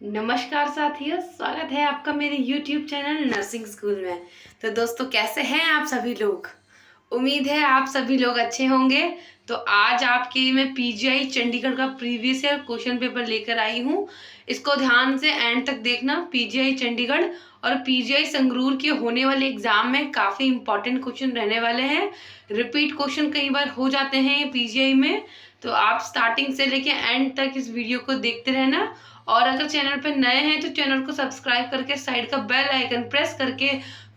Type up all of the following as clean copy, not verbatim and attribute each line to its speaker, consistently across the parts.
Speaker 1: नमस्कार साथियों, स्वागत है आपका मेरे YouTube चैनल नर्सिंग स्कूल में। तो दोस्तों, कैसे हैं आप सभी लोग? उम्मीद है आप सभी लोग अच्छे होंगे। तो आज आपके लिए मैं पीजीआई चंडीगढ़ का प्रीवियस ईयर क्वेश्चन पेपर लेकर आई हूँ। इसको ध्यान से एंड तक देखना। पीजीआई चंडीगढ़ और पीजीआई संगरूर के होने वाले एग्जाम में काफ़ी इंपॉर्टेंट क्वेश्चन रहने वाले हैं। रिपीट क्वेश्चन कई बार हो जाते हैं पीजीआई में, तो आप स्टार्टिंग से लेके एंड तक इस वीडियो को देखते रहना। और अगर चैनल पर नए हैं तो चैनल को सब्सक्राइब करके साइड का बेल आइकन प्रेस करके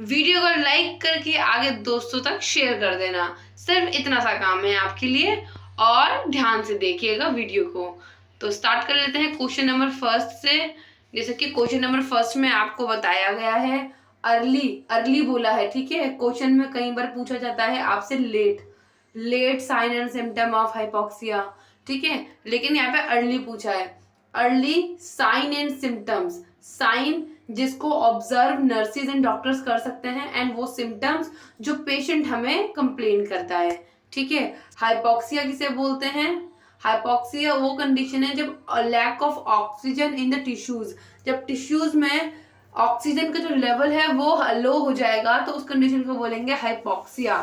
Speaker 1: वीडियो को लाइक करके आगे दोस्तों तक शेयर कर देना। सिर्फ इतना सा काम है आपके लिए, और ध्यान से देखिएगा वीडियो को। तो स्टार्ट कर लेते हैं क्वेश्चन नंबर फर्स्ट से। जैसे कि क्वेश्चन नंबर फर्स्ट में आपको बताया गया है अर्ली अर्ली बोला है, ठीक है। क्वेश्चन में कई बार पूछा जाता है आपसे late sign and symptom of hypoxia, ठीक है, लेकिन यहाँ पे अर्ली पूछा है। Early sign and symptoms, sign जिसको ऑब्जर्व नर्सिस एंड डॉक्टर्स कर सकते हैं, एंड वो सिम्टम्स जो पेशेंट हमें कंप्लेन करता है, ठीक है। हाइपोक्सिया किसे बोलते हैं? हाइपोक्सिया वो कंडीशन है जब lack of oxygen in the tissues, जब टिश्यूज में ऑक्सीजन का जो लेवल है वो लो हो जाएगा, तो उस कंडीशन को बोलेंगे हाइपोक्सिया,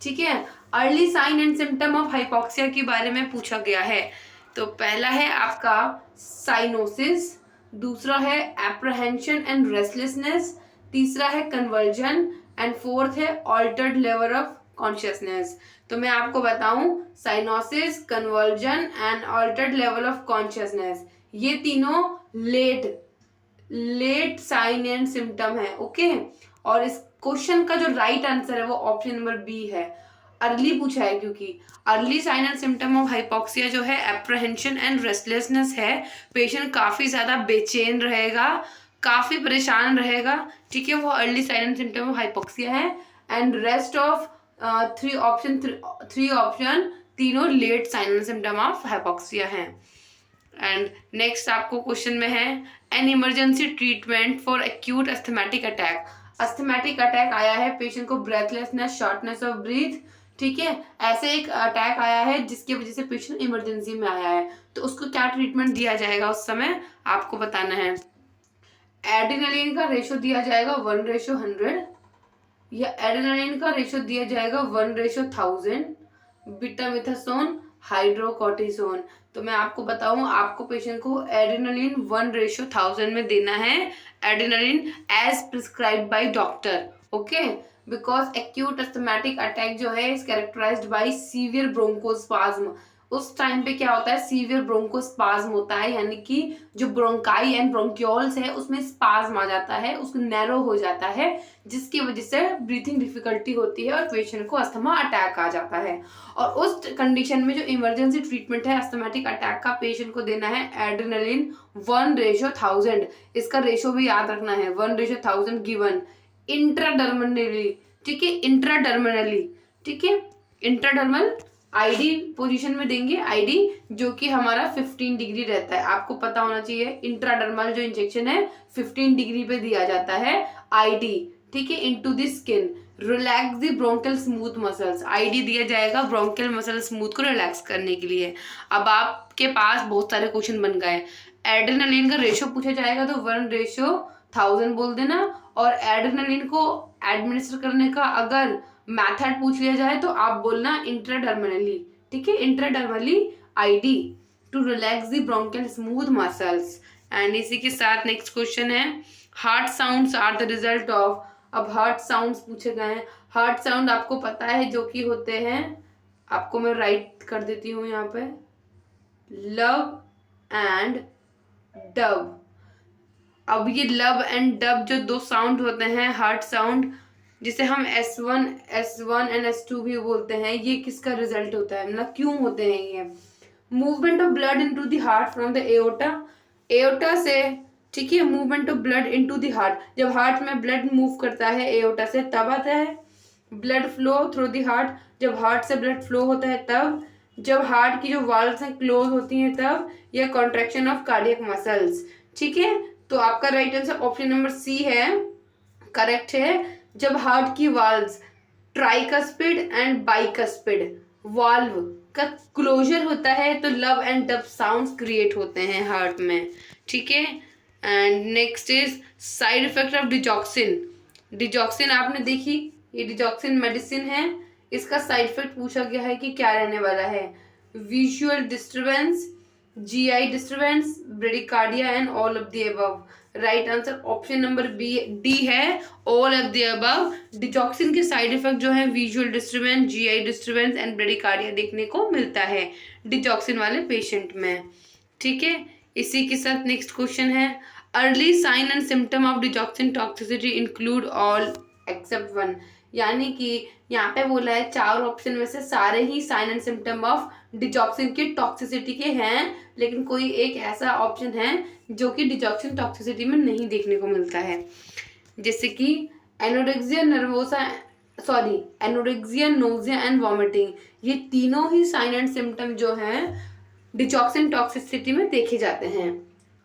Speaker 1: ठीक है। Early sign and symptom of hypoxia के बारे में पूछा गया है। तो पहला है आपका साइनोसिस, दूसरा है एप्रहेंशन एंड रेस्टलेसनेस, तीसरा है कन्वर्जन, एंड फोर्थ है ऑल्टर्ड लेवल ऑफ कॉन्शियसनेस। तो मैं आपको बताऊं, cyanosis, confusion and altered level of consciousness, ये तीनों लेट साइन एंड सिम्टम है, ओके। और इस क्वेश्चन का जो राइट आंसर है वो ऑप्शन नंबर बी है। अर्ली पूछा है क्योंकि early sign and symptom of hypoxia जो है एप्रहेंशन एंड रेस्टलेसनेस है। पेशेंट काफ़ी ज़्यादा बेचैन रहेगा, काफ़ी परेशान रहेगा, ठीक है, वो early sign and symptom of hypoxia है। And rest of three option तीनों late sign and symptom of hypoxia हैं। एंड नेक्स्ट आपको क्वेश्चन में है an emergency treatment for acute asthmatic attack. Asthmatic attack आया है, पेशेंट को ब्रेथलेसनेस, शॉर्टनेस ऑफ ब्रीथ, ठीक है, ऐसे एक अटैक आया है जिसकी वजह से पेशेंट इमरजेंसी में आया है, तो उसको क्या ट्रीटमेंट दिया जाएगा उस समय आपको बताना है। एड्रेनालिन का रेशो दिया जाएगा 1:100, या एड्रेनालिन का रेशो दिया जाएगा 1:1000, बीटामिथासोन, हाइड्रोकोर्टिसोन। तो मैं आपको बताऊं, आपको पेशेंट को एड्रेनालिन 1:1000 में देना है, adrenaline as prescribed by doctor, okay. Because acute asthmatic attack जो है is characterised by severe bronchospasm. उस टाइम पे क्या होता है, सीवियर ब्रोंकोस्पाज्म होता है, यानी कि जो ब्रोंकाई एंड ब्रोंक्यूल्स है उसमें स्पाज्म आ जाता है, उसको नैरो हो जाता है, जिसकी वजह से ब्रीथिंग डिफिकल्टी होती है और पेशेंट को अस्थमा अटैक आ जाता है। और उस कंडीशन में जो इमरजेंसी ट्रीटमेंट है अस्थमेटिक अटैक का, पेशेंट को देना है एड्रेनालिन 1:1000। इसका रेशो भी याद रखना है, 1:1000 गिवन इंट्राडर्मिनली, ठीक है, इंट्राडर्मिनली, ठीक है, इंट्राडर्मल आईडी पोजीशन में देंगे, आईडी जो कि हमारा 15 डिग्री रहता है, आपको पता होना चाहिए। इंट्राडर्मल जो इंजेक्शन है 15 डिग्री पे दिया जाता है आईडी, ठीक है, into the skin, relax the bronchial smooth muscles. ID दिया जाएगा ब्रोंकियल मसल स्मूथ को रिलैक्स करने के लिए। अब आपके पास बहुत सारे क्वेश्चन बन गए। एड्रेनालिन का रेशो पूछा जाएगा तो 1:1000 बोल देना, और एड्रेनालिन को एडमिनिस्टर करने का अगर मेथड पूछ लिया जाए तो आप बोलना इंट्राडर्मिनली, ठीक है, intradermally ID to relax the bronchial smooth muscles. And इसी के साथ नेक्स्ट क्वेश्चन है heart sounds are the result of. अब हार्ट साउंड्स पूछे गए हैं। हार्ट साउंड आपको पता है जो कि होते हैं, आपको मैं राइट कर देती हूँ यहाँ पे, लव एंड डब। अब ये लव एंड डब जो दो साउंड होते हैं हार्ट साउंड, जिसे हम S1 एंड S2 भी बोलते हैं, ये किसका रिजल्ट होता है, मतलब क्यों होते हैं ये? Movement of blood into the heart from the aorta से, ठीक है, movement of blood into the heart, जब हार्ट में ब्लड मूव करता है एओटा से तब आता है। Blood flow through the heart, जब हार्ट से ब्लड फ्लो होता है तब। जब हार्ट की जो वाल्व्स हैं क्लोज होती हैं तब। या कॉन्ट्रैक्शन ऑफ कार्डियक मसल्स, ठीक है। तो आपका right answer option number C है, करेक्ट है। जब हार्ट की valves tricuspid and bicuspid valve का क्लोजर होता है तो lub and dub sounds create होते हैं हार्ट में, ठीक है। And next is side effect of digoxin. Digoxin आपने देखी, ये डिजॉक्सिन मेडिसिन है, इसका साइड इफेक्ट पूछा गया है कि क्या रहने वाला है। Visual disturbance, GI disturbance, bradycardia and all of the above. Right answer option number B D है, all of the above. Digoxin के साइड इफेक्ट जो है visual disturbance, GI disturbance and bradycardia देखने को मिलता है डिजॉक्सिन वाले पेशेंट में। ठीक है, इसी के साथ नेक्स्ट क्वेश्चन है, early sign and symptom of digoxin toxicity include all except one. यानी कि यहाँ पे बोला है 4 ऑप्शन में से सारे ही sign and symptom of digoxin की टॉक्सिसिटी के हैं, लेकिन कोई एक ऐसा ऑप्शन है जो कि डिजॉक्सिन टॉक्सिसिटी में नहीं देखने को मिलता है, जैसे कि anorexia nervosa, anorexia, nausea and vomiting. ये तीनों ही साइन एंड सिम्टम जो हैं डिजॉक्सिन टॉक्सिसिटी में देखे जाते हैं।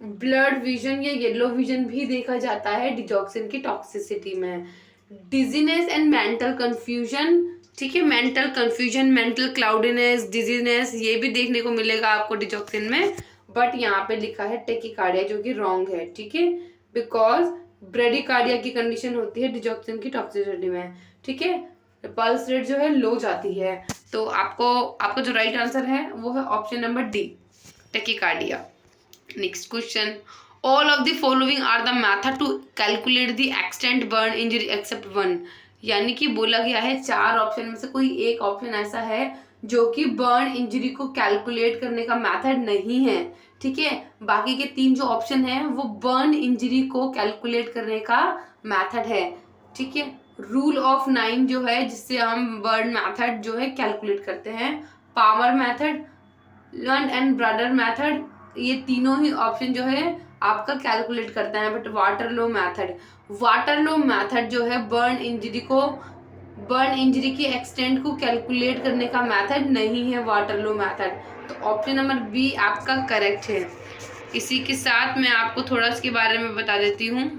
Speaker 1: ब्लड विजन या येलो विजन भी देखा जाता है डिजॉक्सिन की टॉक्सिसिटी में। डिजीनेस एंड मेंटल कंफ्यूजन, ठीक है, mental confusion, mental cloudiness, dizziness, ये भी देखने को मिलेगा आपको डिजॉक्सिन में, बट यहाँ पे लिखा है टेकिकार्डिया, जो कि रॉन्ग है। ठीक है, बिकॉज ब्रेडिकार्डिया की कंडीशन होती है डिजॉक्सिन की टॉक्सिसिटी में। ठीक है, पल्स रेट जो है लो जाती है, तो आपका जो राइट आंसर है वो है option number D, tachycardia. Next question, all of the following are the method to calculate the extent burn injury except one. यानी कि बोला गया है 4 ऑप्शन में से कोई एक ऑप्शन ऐसा है जो कि बर्न इंजरी को कैलकुलेट करने का मेथड नहीं है। ठीक है, बाकी के 3 जो ऑप्शन है वो बर्न इंजरी को कैलकुलेट करने का मेथड है। ठीक है, रूल ऑफ 9 जो है जिससे हम बर्न मेथड जो है कैलकुलेट करते हैं, Palmer method, Lund and Browder method, ये तीनों ही ऑप्शन जो है आपका कैलकुलेट करता है। बट वाटरलो मेथड जो है बर्न इंजरी की एक्सटेंट को कैलकुलेट करने का मेथड नहीं है वाटरलो मेथड, तो ऑप्शन नंबर बी आपका करेक्ट है। इसी के साथ मैं आपको थोड़ा इसके बारे में बता देती हूँ।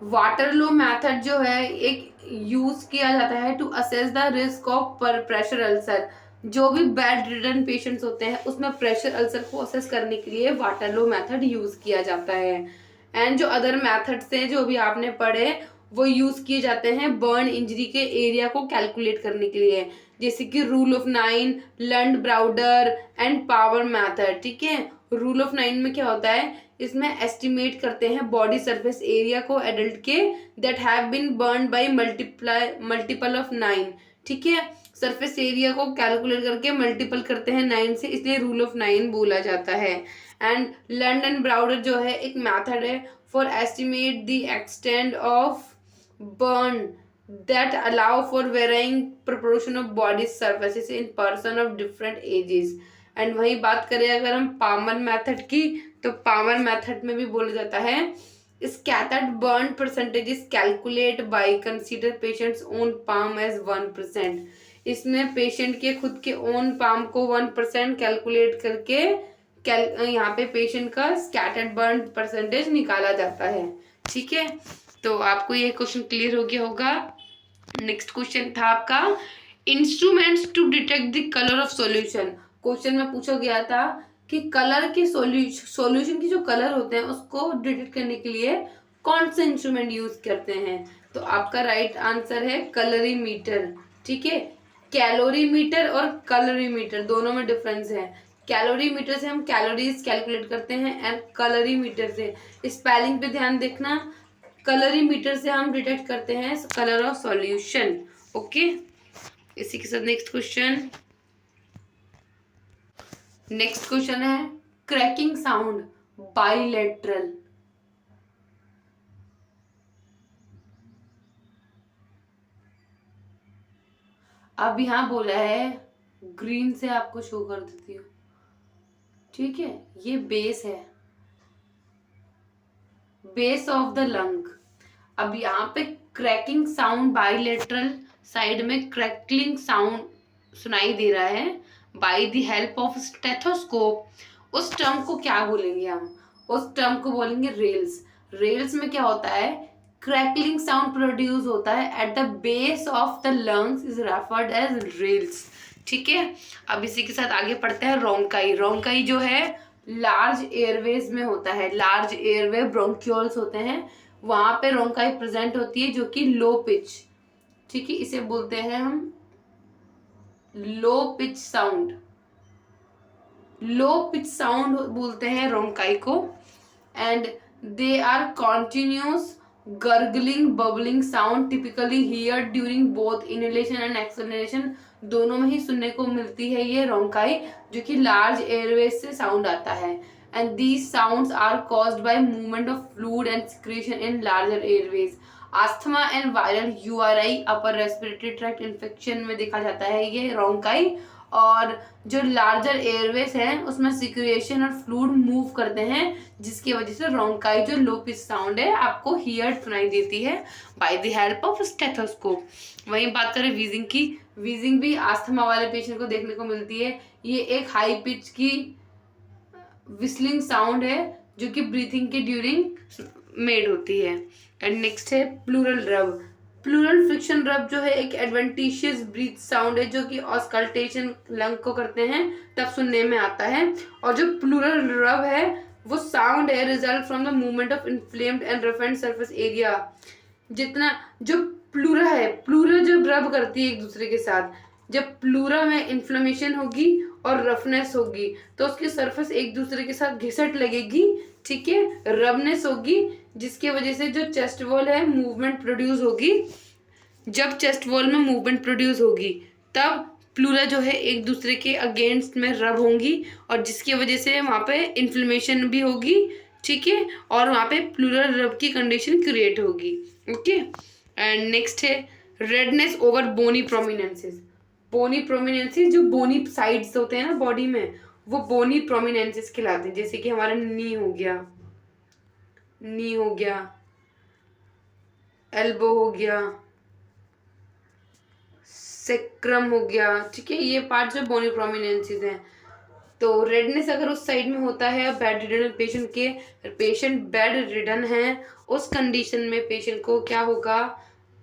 Speaker 1: वाटरलो मेथड जो है एक यूज किया जाता है to assess the risk of pressure ulcer. जो भी बेड रिडन पेशेंट्स होते हैं उसमें प्रेशर अल्सर को असेस करने के लिए वाटरलो मेथड यूज किया जाता है। एंड जो अदर मेथड्स हैं जो भी आपने पढ़े वो यूज किए जाते हैं बर्न इंजरी के एरिया को कैलकुलेट करने के लिए, जैसे कि rule of 9, Lund Browder and power method. ठीक है, रूल ऑफ 9 में क्या होता है, इसमें एस्टिमेट करते हैं बॉडी सरफेस एरिया को एडल्ट के that have been burn by multiple of 9। ठीक है, सरफेस एरिया को कैलकुलेट करके मल्टीपल करते हैं 9 से, इसलिए रूल ऑफ 9 बोला जाता है। एंड लंड एंड ब्राउडर जो है एक मेथड है for estimate the extent of burn that allow for varying proportion of body surfaces in person of different ages। And वही बात करें अगर हम पामर मेथड की, तो पामर मेथड में भी बोला जाता है scattered burn percentage is calculate by consider patient's own palm as 1%। इसमें पेशेंट के खुद के ओन पाम को 1% कैलकुलेट करके यहाँ पे पेशेंट का स्कैटर्ड बर्न परसेंटेज निकाला जाता है। ठीक है, तो आपको ये क्वेश्चन क्लियर हो गया होगा। नेक्स्ट क्वेश्चन था आपका instruments to detect the colour of solution. Question में पूछा गया था कि कलर के सॉल्यूशन की जो कलर होते हैं उसको डिटेक्ट करने के लिए कौन सा इंस्ट्रूमेंट यूज करते हैं, तो आपका राइट आंसर है कलरीमीटर। ठीक है, कैलोरीमीटर और कलरीमीटर दोनों में डिफरेंस है। कैलोरीमीटर से हम कैलोरीज कैलकुलेट करते हैं एंड कलरीमीटर से, स्पेलिंग पे ध्यान देखना, कलरीमीटर से हम डिटेक्ट करते हैं कलर ऑफ सॉल्यूशन। ओके, इसी के साथ नेक्स्ट क्वेश्चन है क्रैकिंग साउंड बाइलेटरल। अब यहाँ बोला है ग्रीन से आपको शो कर देती हूँ। ठीक है, ये बेस है, बेस ऑफ द लंग। अब यहाँ पे क्रैकिंग साउंड बाइलेटरल साइड में क्रैकलिंग साउंड सुनाई दे रहा है by the help of stethoscope. उस टर्म को क्या बोलेंगे हम, उस टर्म को बोलेंगे रेल्स। रेल्स में क्या होता है, क्रैकलिंग साउंड प्रोड्यूस होता है at the base of the lungs is referred as rales. ठीक है, अब इसी के साथ आगे पढ़ते हैं रोंकाई। रोंकाई जो है लार्ज एयरवेज में होता है, लार्ज एयरवे ब्रोंक्यूल्स होते हैं, वहां पे रोंकाई प्रेजेंट होती है जो कि लो पिच, ठीक है, इसे बोलते हैं हम low pitch sound, low pitch sound बोलते हैं रोंकाई को। And they are continuous gurgling bubbling sound typically hear during both inhalation and exhalation, दोनों में ही सुनने को मिलती है ये रोंकाई, जो कि लार्ज एयरवेज से साउंड आता है। And these sounds are caused by movement of fluid and secretion in larger airways. Asthma and viral URI upper respiratory tract infection में देखा जाता है ये रोंकाई, और जो लार्जर एयरवेज है उसमें सिक्रिएशन और फ्लूइड मूव करते हैं, जिसकी वजह से रोंकाई जो लो पिच साउंड है आपको हियर सुनाई देती है by the help of stethoscope. वहीं बात करें वीजिंग की, वीजिंग भी आस्थमा वाले पेशेंट को देखने को मिलती है। ये एक हाई पिच की विस्लिंग साउंड है जो कि ब्रीथिंग के ड्यूरिंग मेड होती है। एंड नेक्स्ट है प्लूरल रब। प्लूरल फ्रिक्शन रब जो है एक एडवेंटिशियस ब्रीथ साउंड है जो कि ऑस्कल्टेशन लंग को करते हैं तब सुनने में आता है। और जो प्लूरल रब है वो साउंड है result from the movement of inflamed and roughened surface area. जितना जो प्लूरा है, प्लूरा जब रब करती है एक दूसरे के साथ, जब प्लूरा में इन्फ्लेमेशन होगी और रफनेस होगी तो उसकी सरफेस एक दूसरे के साथ घिसट लगेगी, ठीक है, रबनेस होगी, जिसकी वजह से जो चेस्ट वॉल है मूवमेंट प्रोड्यूस होगी। जब चेस्ट वॉल में मूवमेंट प्रोड्यूस होगी तब प्लूरा जो है एक दूसरे के अगेंस्ट में रब होंगी और जिसकी वजह से वहाँ पे इन्फ्लेमेशन भी होगी, ठीक है, और वहाँ पे प्लूरल रब की कंडीशन क्रिएट होगी। ओके, एंड नेक्स्ट है रेडनेस ओवर बोनी प्रोमिनेंसेस। बोनी प्रोमिनेंसेस जो बोनी साइड्स होते हैं ना बॉडी में, वो बोनी प्रोमिनेंसेस कहलाते हैं। जैसे कि हमारा नी हो गया, एल्बो हो गया, सेक्रम हो गया, ठीक है, ये पार्ट जो बोनी प्रोमिनेंसेस हैं। तो रेडनेस अगर उस साइड में होता है, bed ridden patient bed ridden है, उस कंडीशन में पेशेंट को क्या होगा,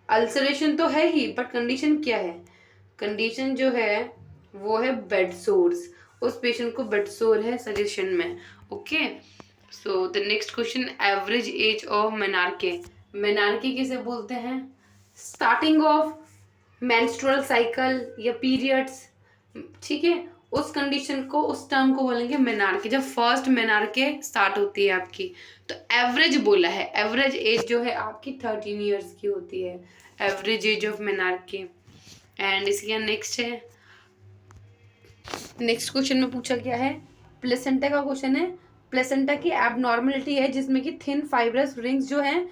Speaker 1: अल्सरेशन तो है ही, बट कंडीशन क्या है, कंडीशन जो है वो है बेड सोर्स, उस पेशेंट को बेड सोर है सजेशन में। Okay, so the next question, average age of menarche. Menarche किसे बोलते हैं, स्टार्टिंग ऑफ मेंस्ट्रुअल साइकिल या पीरियड्स, ठीक है, उस कंडीशन को, उस टर्म को बोलेंगे मेनार्के, जब फर्स्ट मेनार्के स्टार्ट होती है आपकी। तो एवरेज बोला है, एवरेज एज जो है आपकी 13 ईयर्स की होती है, एवरेज एज ऑफ मेनार्के। एंड इसके नेक्स्ट है, नेक्स्ट क्वेश्चन में पूछा गया है प्लेसेंटा का क्वेश्चन है। प्लेसेंटा की एबनॉर्मलिटी है जिसमें कि थिन फाइब्रस रिंग्स जो हैं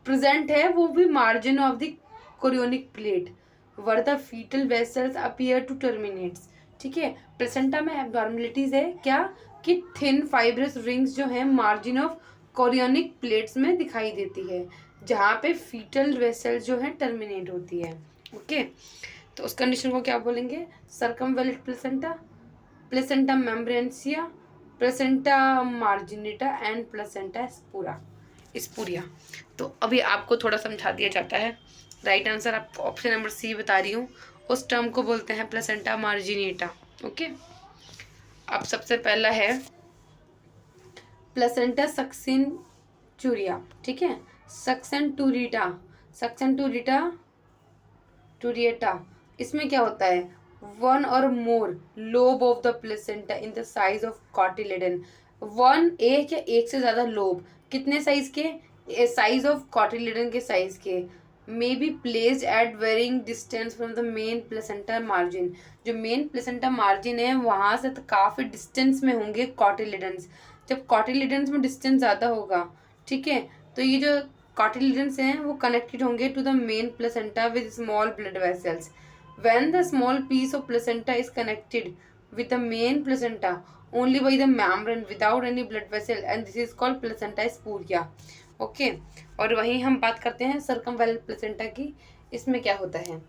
Speaker 1: प्रेजेंट है, वो भी margin of the chorionic plate where the fetal vessels appear to terminates, ठीक है। प्लेसेंटा में एबनॉर्मलिटीज है क्या, कि थिन फाइब्रस रिंग्स जो हैं मार्जिन ऑफ कोरियोनिक प्लेट्स में दिखाई देती है, जहाँ पे फीटल वेसल्स जो है टर्मिनेट होती है। ओके, तो उस कंडीशन को क्या बोलेंगे, circumvallate placenta, placenta membranacea, placenta marginata and placenta spuria. तो अभी आपको थोड़ा समझा दिया जाता है। राइट आंसर आपको ऑप्शन नंबर सी बता रही हूँ, उस टर्म को बोलते हैं प्लेसेंटा मार्जिनेटा। ओके, अब सबसे पहला है प्लेसेंटा सक्सेंटूरिया, ठीक है, सक्सेंटूरिएटा, इसमें क्या होता है, one or more lobe of the placenta in the size of cotyledon, one एक या एक से ज्यादा लोब, कितने साइज के, साइज ऑफ कॉटिलेडन के साइज के, may be placed at varying distance from the main placenta margin, जो मेन प्लेसेंटा मार्जिन है वहाँ से तो काफ़ी डिस्टेंस में होंगे कॉटिलेडन्स। जब कॉटिलेडन्स में डिस्टेंस ज़्यादा होगा, ठीक है, तो ये जो कॉटिलेडन्स हैं वो कनेक्टेड होंगे to the main placenta with small blood vessels. When the small piece of placenta is connected with the main placenta only by the membrane without any blood vessel and this is called placenta spuria। Okay, और वहीं हम बात करते हैं सर्कमवेलेंट placenta की। इसमें क्या होता है,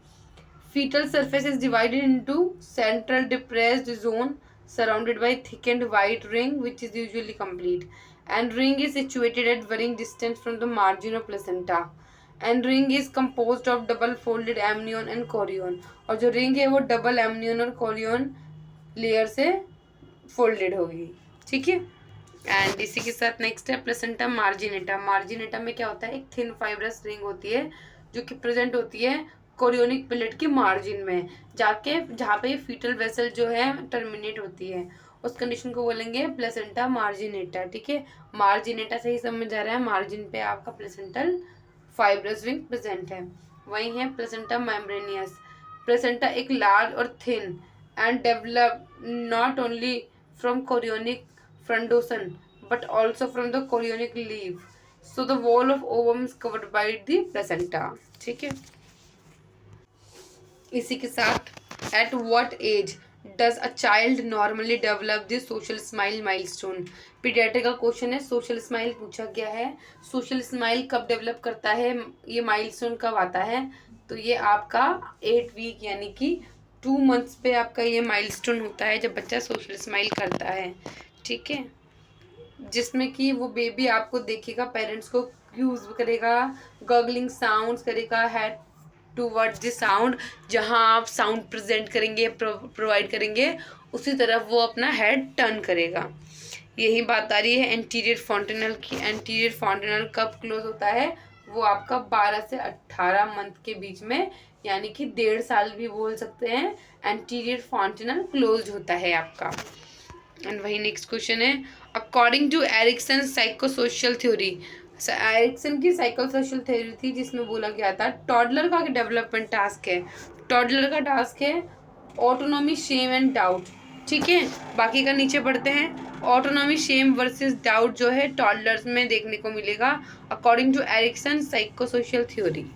Speaker 1: fetal surface is divided into central depressed zone surrounded by thickened white ring which is usually complete and ring is situated at varying distance from the margin of placenta and ring is composed of double folded amnion and chorion, और जो ring है वो double amnion और chorion layer से folded होगी, ठीक है। And इसी के साथ नेक्स्ट है प्लेसेंटा मार्जिनेटा। मार्जिनेटा में क्या होता है, एक थिन फाइब्रस रिंग होती है जो कि प्रेजेंट होती है कोरियोनिक पिलेट की मार्जिन में जाके, जहाँ पे फीटल वेसल जो है टर्मिनेट होती है, उस कंडीशन को बोलेंगे प्लेसेंटा मार्जिनेटा। ठीक है, मार्जिनेटा से ही समझ आ रहा है, मार्जिन पे आपका प्लेसेंटल फाइब्रस रिंग प्रेजेंट है। वही है प्लेसेंटा मेम्ब्रेनियस। प्लेसेंटा एक लार्ज और thin and develop not only from chorionic frondosum but also from the chorionic leaf, so the wall of ovum is covered by the placenta। ठीक है, इसी के साथ at what age does a child normally develop the social smile milestone। Paediatric का question है, social smile पूछा गया है। सोशल स्माइल कब डेवलप करता है, ये माइलस्टोन कब आता है, तो ये आपका 8 वीक यानी कि 2 मंथ्स पे आपका ये माइलस्टोन होता है जब बच्चा सोशल स्माइल करता है। ठीक है, जिसमें कि वो बेबी आपको देखेगा, पेरेंट्स को यूज करेगा, गगलिंग साउंड्स करेगा, हेड टूवर्ड्स द साउंड, जहां आप साउंड प्रेजेंट करेंगे, प्रोवाइड करेंगे, उसी तरफ वो अपना हेड टर्न करेगा। यही बात आ रही है एंटीरियर फॉन्टेनल की। एंटीरियर फॉन्टेनल कब क्लोज होता है, वो आपका 12 से 18 मंथ के बीच में, यानी कि 1.5 साल भी बोल सकते हैं, एंटीरियर फॉन्टेनल क्लोज होता है आपका। एंड वही नेक्स्ट क्वेश्चन है, according to Erikson psychosocial theory. Erikson की साइकोसोशल थ्योरी थी जिसमें बोला गया था टॉडलर का डेवलपमेंट टास्क है, टॉडलर का टास्क है ऑटोनॉमी, शेम एंड डाउट। ठीक है, बाकी का नीचे पढ़ते हैं। ऑटोनॉमी, शेम वर्सेस डाउट जो है टॉडलर्स में देखने को मिलेगा according to Erikson psychosocial theory.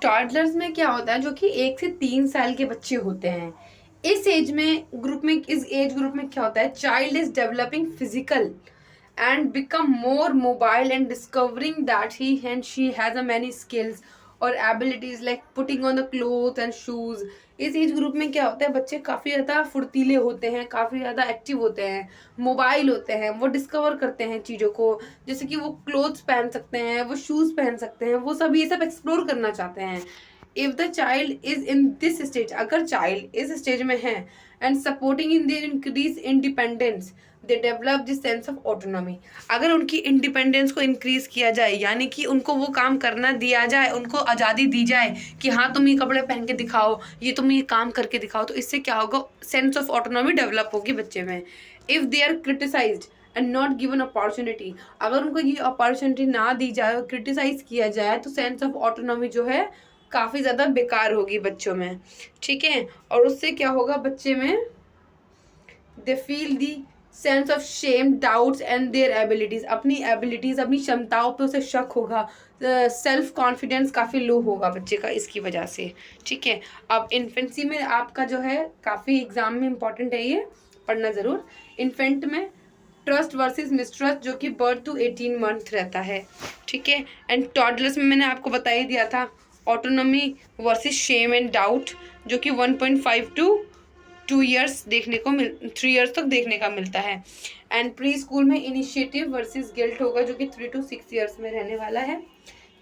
Speaker 1: Toddlers में क्या होता है, जो कि 1 से 3 साल के बच्चे होते हैं, इस एज में ग्रुप में, इस एज ग्रुप में क्या होता है, child is developing physical and become more mobile and discovering that he and she has a many skills or abilities like putting on the clothes and shoes। इस age group में क्या होता है, बच्चे काफ़ी ज़्यादा फुर्तीले होते हैं, काफ़ी ज़्यादा एक्टिव होते हैं, मोबाइल होते हैं, वो डिस्कवर करते हैं चीज़ों को, जैसे कि वो क्लोथ्स पहन सकते हैं, वो शूज़ पहन सकते हैं, वो सब ये सब एक्सप्लोर करना चाहते हैं। If the child is in this stage, अगर चाइल्ड इस स्टेज में है and supporting in their increase independence, they develop this sense of autonomy. अगर उनकी इंडिपेंडेंस को इंक्रीज किया जाए, यानी कि उनको वो काम करना दिया जाए, उनको आज़ादी दी जाए कि हाँ तुम ये कपड़े पहन के दिखाओ, ये तुम ये काम करके दिखाओ, तो इससे क्या होगा, सेंस ऑफ ऑटोनॉमी डेवलप होगी बच्चे में। If they are criticised and not given opportunity, अगर उनको ये अपॉर्चुनिटी ना दी जाए और क्रिटिसाइज किया जाए, तो सेंस ऑफ ऑटोनॉमी जो है काफ़ी ज़्यादा बेकार होगी बच्चों में। ठीक है, और उससे क्या होगा, बच्चे में they feel the sense of shame, doubts and their abilities, अपनी एबिलिटीज़, अपनी क्षमताओं पे उसे शक होगा, सेल्फ कॉन्फिडेंस काफ़ी लो होगा बच्चे का इसकी वजह से। ठीक है, अब इन्फेंसी में आपका जो है काफ़ी एग्जाम में इंपॉर्टेंट है, ये पढ़ना ज़रूर। इन्फेंट में ट्रस्ट वर्सेस मिसट्रस्ट, जो कि बर्थ टू 18 मंथ रहता है। ठीक है, एंड टॉडलर्स में मैंने आपको बता ही दिया था, autonomy versus Shem and doubt, जो कि 1.5 टू 2 ईयर्स देखने को 3 ईयर्स तक देखने का मिलता है। एंड प्री स्कूल में इनिशिएटिव वर्सेस गिल्ट होगा, जो कि 3 to 6 ईयर्स में रहने वाला है।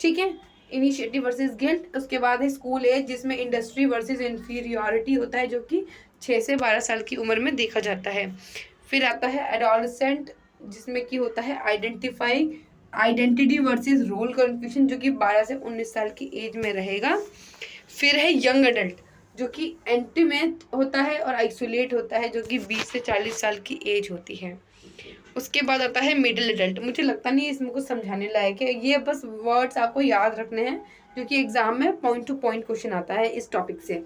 Speaker 1: ठीक है, इनिशिएटिव वर्सेस गिल्ट। उसके बाद है स्कूल एज, जिसमें इंडस्ट्री वर्सेस इन्फीरियॉरिटी होता है, जो कि 6 से 12 साल की उम्र में देखा जाता है। फिर आता है एडोलसेंट, जिसमें कि होता है आइडेंटिटी वर्सेस रोल कन्फ्यूजन, जो कि 12 से 19 साल की एज में रहेगा। फिर है यंग एडल्ट, जो कि इंटीमेट होता है और आइसोलेट होता है, जो कि 20 से 40 साल की एज होती है। उसके बाद आता है मिडिल एडल्ट। मुझे लगता नहीं इसमें कुछ समझाने लायक है, ये बस वर्ड्स आपको याद रखने हैं, जो कि एग्जाम में पॉइंट टू पॉइंट क्वेश्चन आता है इस टॉपिक से।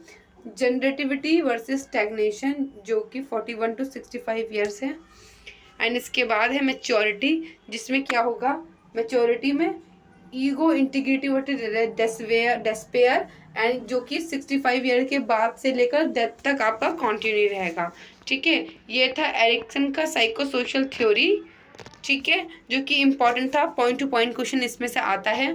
Speaker 1: जनरेटिविटी वर्सेस स्टैग्नेशन, जो कि 41 to 65 ईयर्स है। एंड इसके बाद है मैच्योरिटी, जिसमें क्या होगा, मैच्योरिटी में ego, integrity versus despair, and जो कि 65 ईयर के बाद से लेकर डेथ तक आपका कंटिन्यू रहेगा। ठीक है, ये था एरिक्सन का साइकोसोशल थ्योरी। ठीक है, जो कि इम्पॉर्टेंट था, पॉइंट टू पॉइंट क्वेश्चन इसमें से आता है।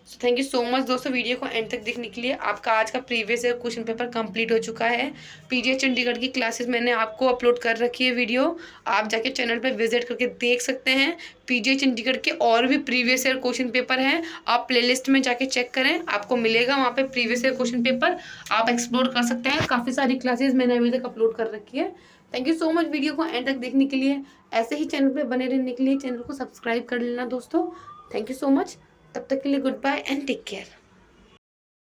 Speaker 1: So thank you so much दोस्तों वीडियो को एंड तक देखने के लिए। आपका आज का previous year question paper complete हो चुका है। पीजीआई चंडीगढ़ की क्लासेस मैंने आपको अपलोड कर रखी है वीडियो, आप जाके चैनल पर विजिट करके देख सकते हैं। पीजीआई चंडीगढ़ के और भी प्रीवियस ईयर क्वेश्चन पेपर हैं, आप प्लेलिस्ट में जाके चेक करें, आपको मिलेगा वहाँ पे प्रीवियस ईयर क्वेश्चन पेपर, आप एक्सप्लोर कर सकते हैं। काफ़ी सारी क्लासेस मैंने अभी तक अपलोड कर रखी है। Thank you so much video को एंड तक देखने के लिए। ऐसे ही चैनल पे बने रहने के लिए चैनल को सब्सक्राइब कर लेना दोस्तों। Thank you so much. तब तक के लिए goodbye and take care.